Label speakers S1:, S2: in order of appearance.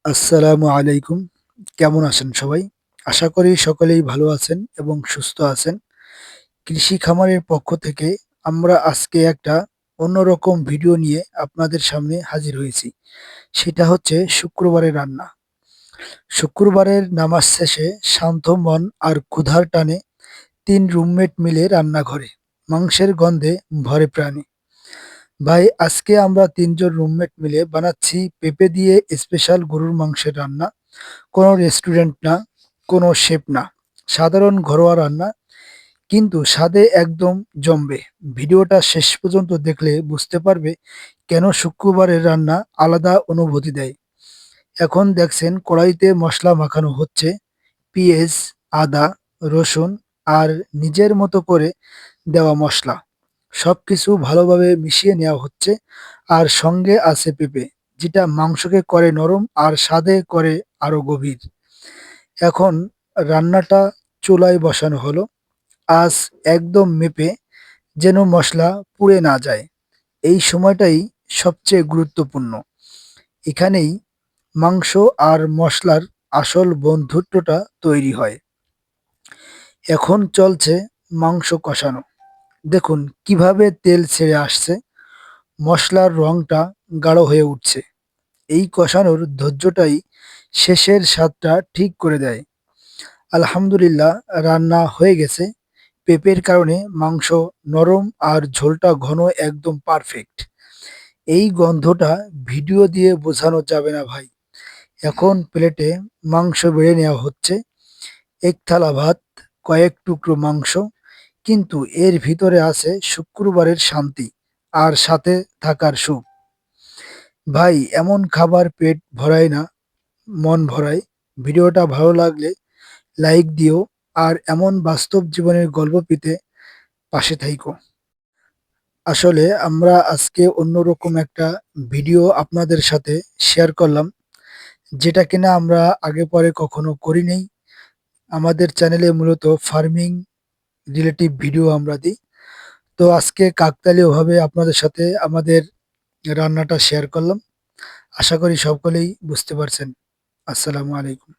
S1: আসসালামু আলাইকুম। কেমন আছেন সবাই? আশা করি সকলেই ভালো আছেন এবং সুস্থ আছেন। কৃষি খামারের পক্ষ থেকে আমরা আজকে একটা অন্যরকম ভিডিও নিয়ে আপনাদের সামনে হাজির হয়েছি। সেটা হচ্ছে শুক্রবারের রান্না। শুক্রবারের নামাজ শেষে শান্ত মন আর ক্ষুধার টানে ৩ রুমমেট মিলে রান্নাঘরে। মাংসের গন্ধে ভরে প্রাণে। ভাই আজকে আমরা ৩ জন রুমমেট মিলে বানাচ্ছি পেঁপে দিয়ে স্পেশাল গরুর মাংসের রান্না। কোনো রেস্টুরেন্ট না, কোনো শেফ না। সাধারণ ঘরোয়া রান্না কিন্তু স্বাদে একদম জমবে। ভিডিওটা শেষ পর্যন্ত দেখলে বুঝতে পারবে কেন শুক্রবারের রান্না আলাদা অনুভূতি দেয়। এখন দেখছেন কড়াইতে মশলা মাখানো হচ্ছে। পেঁয়াজ, আদা, রসুন আর নিজের মতো করে দেওয়া মশলা। সবকিছু ভালোভাবে মিশিয়ে নেওয়া হচ্ছে আর সঙ্গে আছে পেঁপে, যেটা মাংসকে করে নরম আর স্বাদে করে আরো গভীর। এখন রান্নাটা চুলায় বসানো হলো। আঁচ একদম মেপে যেন মশলা পুড়ে না যায়। এই সময়টাই সবচেয়ে গুরুত্বপূর্ণ। এখানেই মাংস আর মশলার আসল বন্ধুত্বটা তৈরি হয়। এখন চলছে মাংস কষানো। দেখুন কিভাবে তেল ছেড়ে আসছে, মশলার রংটা গাঢ় হয়ে উঠছে। এই কষানোর ধৈর্যটাই শেষের স্বাদটা ঠিক করে দেয়। আলহামদুলিল্লাহ, রান্না হয়ে গেছে। পেঁপের কারণে মাংস নরম আর ঝোলটা ঘন, একদম পারফেক্ট। এই গন্ধটা ভিডিও দিয়ে বোঝানো যাবে না ভাই। এখন প্লেটে মাংস বেড়ে নেওয়া হচ্ছে। এক থালা ভাত, কয়েক টুকরো মাংস, কিন্তু এর ভিতরে আছে শুক্রবারের শান্তি আর সাথে থাকার সুখ। ভাই এমন খাবার পেট ভরায় না, মন ভরায়। ভিডিওটা ভালো লাগলে লাইক দিও আর এমন বাস্তব জীবনের গল্প পেতে পাশে থাইকো। আসলে আমরা আজকে অন্যরকম একটা ভিডিও আপনাদের সাথে শেয়ার করলাম, যেটা কিনা আমরা আগে পরে কখনো করি নাই। আমাদের চ্যানেলে মূলত ফার্মিং রিলেটিভ ভিডিও আমরা দিই। তো আজকে কাকতালীয়ভাবে আপনাদের সাথে আমাদের রান্নাটা শেয়ার করলাম। আশা করি সকলেই বুঝতে পারছেন। আসসালামু আলাইকুম।